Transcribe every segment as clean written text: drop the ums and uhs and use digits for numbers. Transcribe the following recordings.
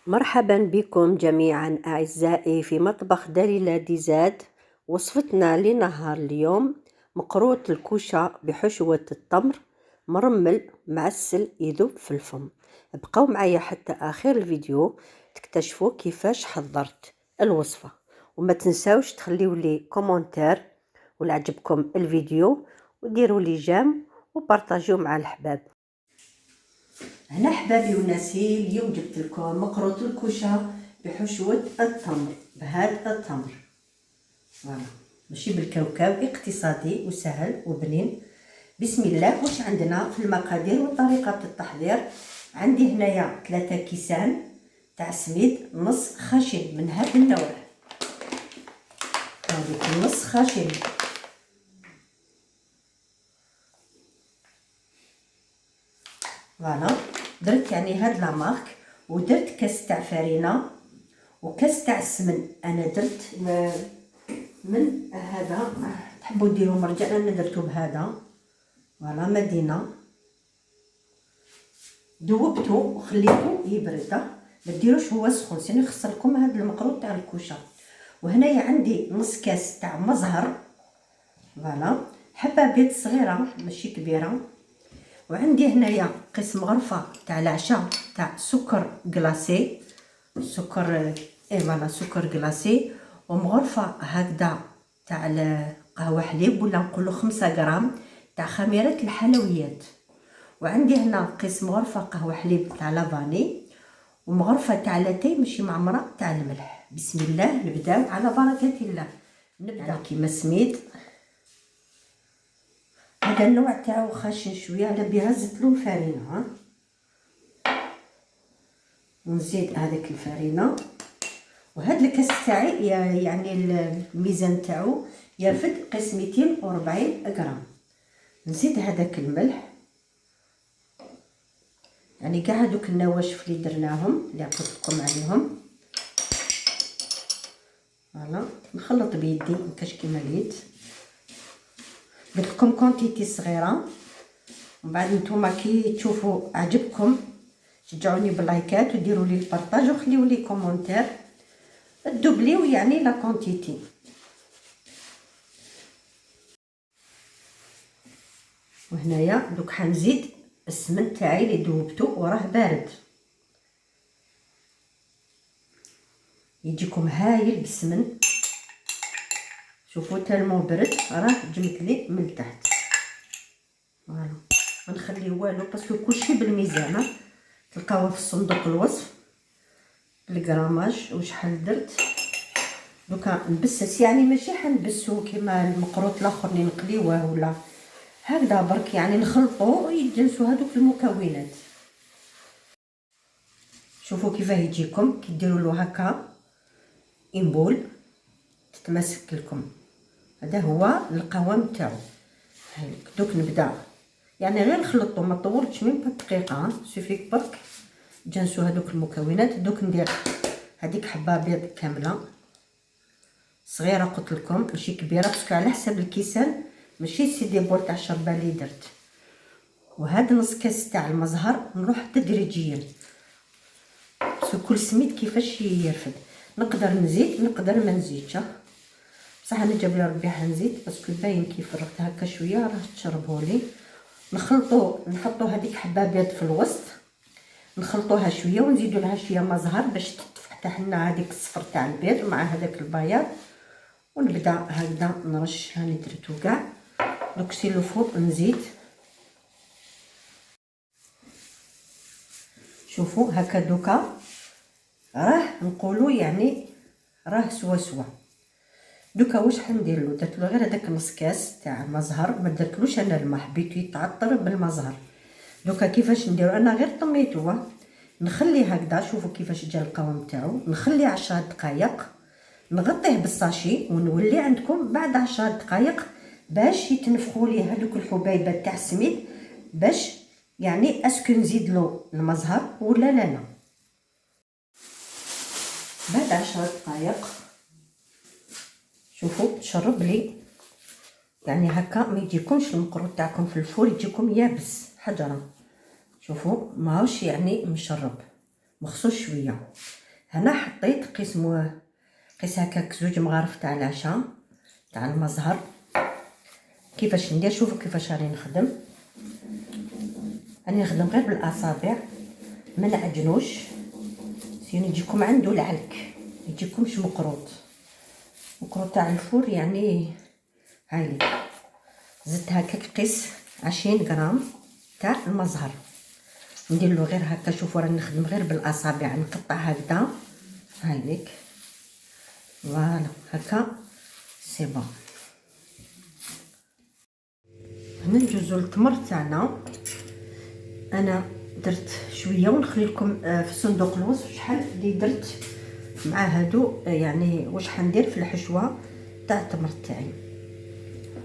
مرحبا بكم جميعا أعزائي في مطبخ دليلة ديزاد. وصفتنا لنهار اليوم مقروط الكوشة بحشوة التمر مرمل معسل يذوب في الفم. بقوا معايا حتى آخر الفيديو تكتشفوا كيفاش حضرت الوصفة، وما تنساوش تخليوا لي كومنتير ولا عجبكم الفيديو وديروا لي جيم وبارطاجيو مع الأحباب. هنا حبابي وناسي اليوم جبت لكم مقروط الكوشة بحشوة التمر بهذا التمر، فوالا ماشي بالكاوكاو، اقتصادي وسهل وبنين. بسم الله. واش عندنا في المقادير وطريقة التحضير؟ عندي هنايا 3 كيسان تاع سميد نص خشن من هذا النوع، هذيك نص خشن، فوالا. درت يعني هاد لا مارك، ودرت كاس تاع فرينه وكاس تاع السمن. انا درت من هذا، تحبوا ديروا مرجع، انا درتو بهذا، فوالا مدينه. ذوبتو وخليتو يبرد، ما ديروش هو سخون سينو يخسركم هذا المقروط تاع الكوشه. وهنايا عندي نص كاس تاع مزهر، فوالا، حبه بيض صغيره ماشي كبيره. وعندي هنايا قسم غرفه تاع العشاء تاع سكر كلاصي، سكر فوالا سكر كلاصي. ومغرفه هكذا تاع القهوه حليب، ولا نقولوا 5 غرام تاع خميره الحلويات. وعندي هنا قسم غرفه قهوه حليب تاع لافاني، ومغرفه تاع لاتاي ماشي معمره تاع الملح. بسم الله نبداو على بركه الله. نبدا كيما سميت، هذا النوع تاعو خاشن شويه، على بها زدت له الفرينه، ونزيد هذيك الفرينه. وهذا الكاس تاعي يعني الميزان تاعو يرفد قسم 240 غرام. نزيد هذاك الملح، يعني كاع هذوك النواشف اللي درناهم اللي قلت لكم عليهم، فوالا. نخلط بيدي مكاش كيما اليد، قلت لكم كونتيتي صغيره. ومن بعد نتوما كي تشوفوا عجبكم شجعوني باللايكات وديروا لي البارطاج وخليوا لي كومونتير، دوبليو يعني لا كونتيتي. وهنايا دوك حنزيد السمن تاعي اللي ذوبته وراه بارد، يجيكم هايل بالسمن. شوفوا تالمو برد، راه جمت لي من تحت، فوالا. ما نخليه والو باسكو كلشي بالميزان، تلقاوه في صندوق الوصف بالغراماج وشحال درت. دوكا نبسس، يعني ماشي حنبسو كيما المقروط الاخر اللي نقليوه ولا هكذا، برك يعني نخلطو ويتجنسوا هذوك المكونات. شوفوا كيفاه يجيكم كي ديروا له هكا امبول تتماسك لكم، هذا هو القوام تاعو. هايلك دوك نبدا، يعني غير نخلطو ما طولتش من دقيقه، سوفيك برك تجنسوا هذوك المكونات. دوك ندير هذيك حبه بيض كامله صغيره، قلت لكم ماشي كبيره باسكو على حسب الكيسان، ماشي سيدي بول تاع الشربه اللي درت. وهذا نص كاس تاع المزهر نروح تدريجيا، باسكو كل سميد كيفاش يرفد. نقدر نزيد نقدر ما نزيدش، بصح انا جاب لي ربي حنزيد باسكو باين كيف رحت هكا شويه راه تشربولي. نخلطو، نحطو هذيك حبه بيض في الوسط، نخلطوها شويه ونزيدو لها شويه مزهر باش تفتح لنا هذيك الصفر تاع البيض مع هذاك البياض. ونبدا هكذا نرش، هاني درتو كاع. دوك سيلو فوق نزيد، شوفوا هكا دوكا راه نقولوا يعني راه سوا. دوكا واش حندير له؟ درت له غير هذاك نص كاس تاع مزهر، ما درتلوش انا الماء، حبيتو يتعطر بالمزهر. دوكا كيفاش نديرو؟ انا غير طميتوه، نخليه هكذا. شوفوا كيفاش جا القوام تاعو، نخليه 10 دقائق، نغطيه بالساشي ونولي عندكم بعد 10 دقائق باش يتنفخوا لي هذوك الحبيبات تاع السميد، باش يعني اسكو نزيد له المزهر ولا لا. بعد 10 دقائق شوفوا تشرب لي، يعني هكا ما يجيكمش المقروط تاعكم في الفور يجيكم يابس حجره. شوفوا ماهوش يعني مشرب، مخصوص شويه. هنا حطيت قيس هكاك 2 مغارف تاع العشاء تاع المزهر. كيفاش ندير؟ شوفوا كيفاش راني نخدم. راني نخدم غير بالاصابع، ما نعجنوش، سينو يجيكم عنده العلك، يجيكمش مقروط تاع الفور يعني. هاي زدت هكاك قيس 20 غرام تاع المزهر، ندير له غير هكا. شوفوا راني نخدم غير بالاصابع، نقطع هكذا. هايليك فوالا هكا سي بون. هنا ندوزو للتمر تاعنا. انا درت شويه ونخلي لكم في صندوق الوصف شحال اللي درت مع هادو، يعني واش حندير في الحشوه تاع التمر تاعي.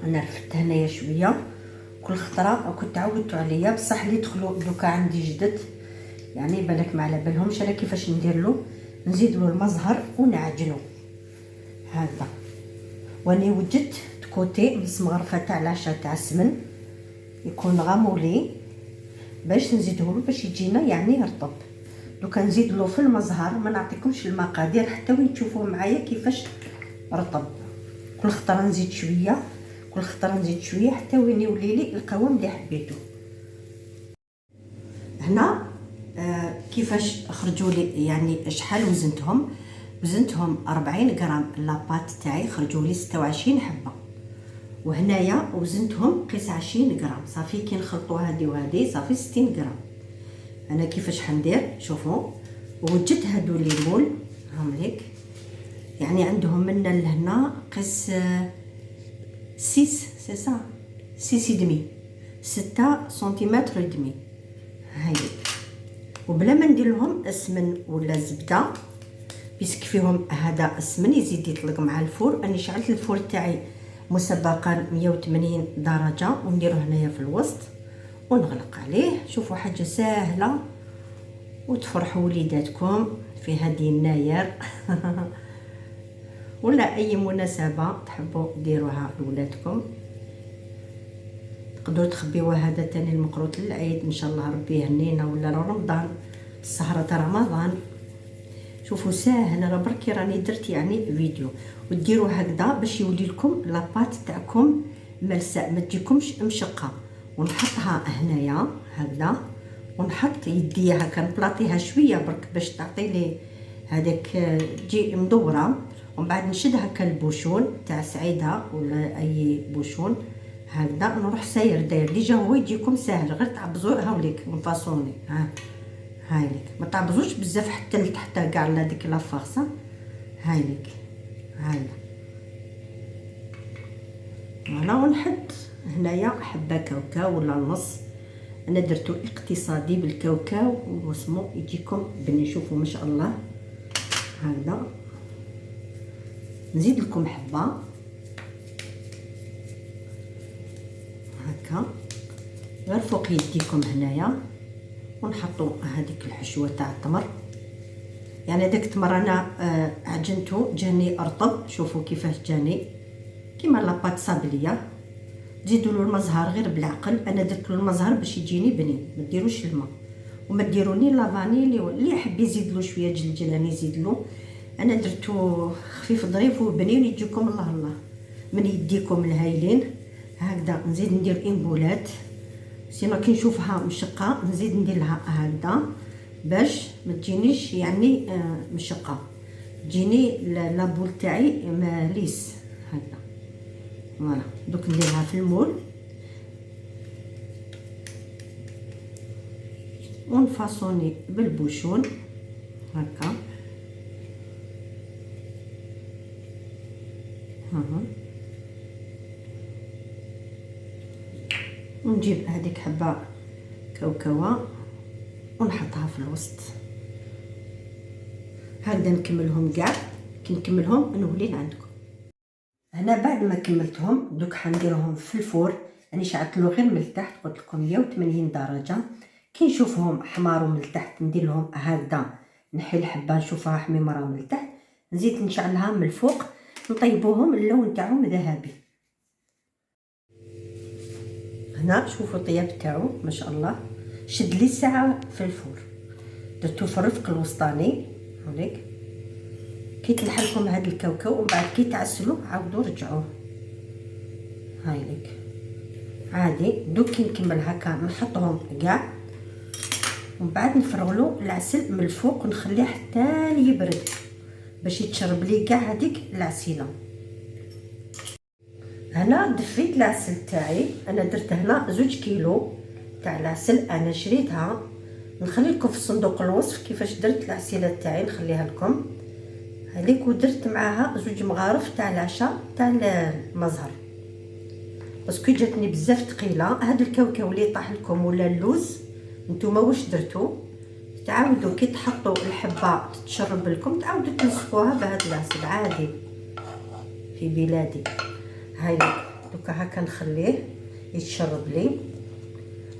انا رفدت هنايا شويه، كل خطره كنت عودتو عليا، بصح اللي دخلوا دوكا عندي جدد يعني بالك ما على بالهمش انا كيفاش ندير له. نزيد له المزهر ونعجنو هذا. واني وجدت كوتي نص مغرفه تاع العشاء تاع السمن يكون غامولي باش نزيده له باش يجينا يعني رطب. دوكا نزيد له في المزهر، ما نعطيكمش المقادير حتى وين تشوفوا معايا كيفاش رطب. كل خطره نزيد شويه، كل خطره نزيد شويه حتى وين يولي لي القوام اللي حبيته. هنا كيفاش خرجوا لي يعني شحال وزنتهم 40 غرام لاباط تاعي، خرجوا لي 26 حبه. وهنايا وزنتهم قيس 20 غرام صافي. كي نخلطوا هذه وهذه صافي 60 غرام. انا كيفاش حندير؟ شوفوا وجدت هادو الليمون هاهم ليك، يعني عندهم منا لهنا قيس 6 سي سا 6 دمي 6 سنتيمتر دمي. هاي وبلا ما ندير لهم السمن ولا الزبده، بيسك فيهم هذا السمن يزيد يطلق مع الفور. اني شعلت الفور تاعي مسبقا 180 درجه ونديرو هنايا في الوسط ونغلق عليه. شوفوا حاجه سهله وتفرحوا وليداتكم في هذه الناير ولا اي مناسبه تحبوا ديروها لولادكم. تقدروا تخبيوها هذا تاني المقروط للعيد ان شاء الله ربي يهنينا، ولا رمضان السهره تاع رمضان. شوفوا ساهل، راه بركي راني درت يعني فيديو. وديروا هكذا باش يولي لكم لاباط تاعكم ملساء، ما تجيكمش مشقه. ونحطها هنايا هكذا، ونحط يديا هكا نبلاطيها شويه برك باش تعطي لي هذاك تجي مدوره. ومن بعد نشد هكا البوشون تاع سعيده ولا اي بوشون هكذا، نروح ساير داير ديجا هو يجيكم ساهل. غير تعبزوه هاوليك ونفاصوني. هايليك ما تعبزوش بزاف حتى لتحت كاع لهاديك لافاغسا. هايليك هايلا فوالا. ونحط هنايا حبه كاوكاو ولا نص. انا درتو اقتصادي بالكاوكاو واسمو يجيكم بني. شوفوا ما شاء الله هكذا. نزيد لكم حبه هكا غير فوق يديكم هنايا. ونحطوا هذيك الحشوه تاع التمر. يعني داك التمر انا عجنته جاني رطب. شوفوا كيفاش جاني كيما لاباط صابليه. تزيدوا له المزهر غير بالعقل. انا درت له المزهر باش يجيني بنين، ما ديروش الماء وما ديروا ني لا فانيلي. اللي يحب يزيد له شويه جلجلان يزيد له. انا درتو خفيف ظريف وبنين يجيكم الله الله من يديكم الهايلين. هكذا نزيد ندير انبولات، سينو كي نشوفها مشقه نزيد ندير لها هكذا باش ما تجينيش يعني مشقه، تجيني لابول تاعي ماليس هكذا. فوالا دوك نديرها في المول ونفاصوني بالبوشون هكا. ونجيب هذيك حبه كاوكاوه ونحطها في الوسط هكذا. نكملهم كاع. كي نكملهم نولي لعندكم. هنا بعد ما كملتهم دوك حنديرهم في الفور. راني شعلت له غير من التحت، قلت لكم 180 درجه. كي نشوفهم حماروا من التحت ندير لهم هكذا، نحي الحبه نشوفها حميمره من التحت نزيد نشعلها من الفوق، نطيبوهم اللون تاعهم ذهبي. هنا شوفوا الطياب تاعو ما شاء الله. شد لي ساعه في الفور، درتو في الرفق الوسطاني هذيك كي تلح لكم هذا الكاوكاو ومن بعد كي تعسلوه عاودوا رجعوه. هاي لك عادي. دوك كي نكمل هكا نحطهم كاع ومن بعد نفرغلو العسل من الفوق ونخليه حتى يبرد باش يتشرب لي كاع هذيك العسيله. هنا دفيت العسل تاعي، انا درت هنا 2 كيلو تاع العسل، انا شريتها. نخلي لكم في صندوق الوصف كيفاش درت العسيله تاعي، نخليها لكم هذيك. ودرت معاها 2 مغارف تاع العشاء تاع المزهر باسكو جاتني بزاف ثقيله. هذا الكاوكاو اللي طاح لكم ولا اللوز نتوما واش درتو، تعاودوا كي تحطوا الحبه تتشرب لكم تعاودوا تنسفوها بهذا العسل عادي في بلادي. هاي دوكا هكا نخليه يتشرب لي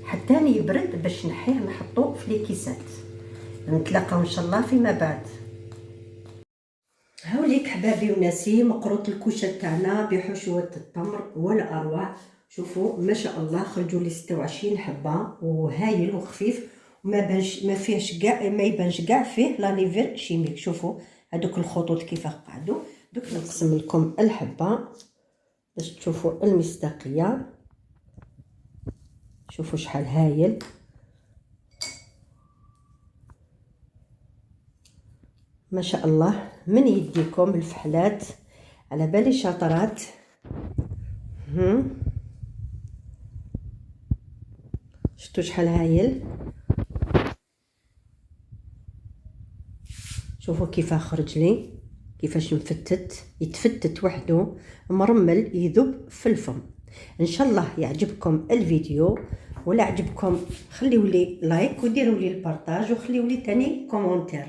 حتى يبرد باش نحيه نحطوه في الكيسات. نتلاقاو ان شاء الله فيما بعد. هاوليك حبابي وناسي مقروط الكوشه تاعنا بحشوه التمر والاروع. شوفوا ما شاء الله خرجوا لي 26 حبه وهايل وخفيف وما بانش ما فيهش كاع ما يبانش كاع فيه لا ليفر شيميك. شوفوا هذوك الخطوط كيف قعدوا. دوك نقسم لكم الحبه باش تشوفوا المصداقيه. شوفوا شحال هايل. ما شاء الله من يديكم الفحلات، على بالي شاطرات. شفتوا شحال هايل. شوفوا كيف خرج لي، كيفاش مفتت يتفتت وحده مرمل يذوب في الفم. ان شاء الله يعجبكم الفيديو، ولا عجبكم خليوا لي لايك وديروا لي البارطاج وخليوا لي تاني كومونتير،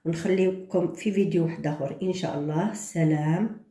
ونخليكم في فيديو واحد اخر ان شاء الله. سلام.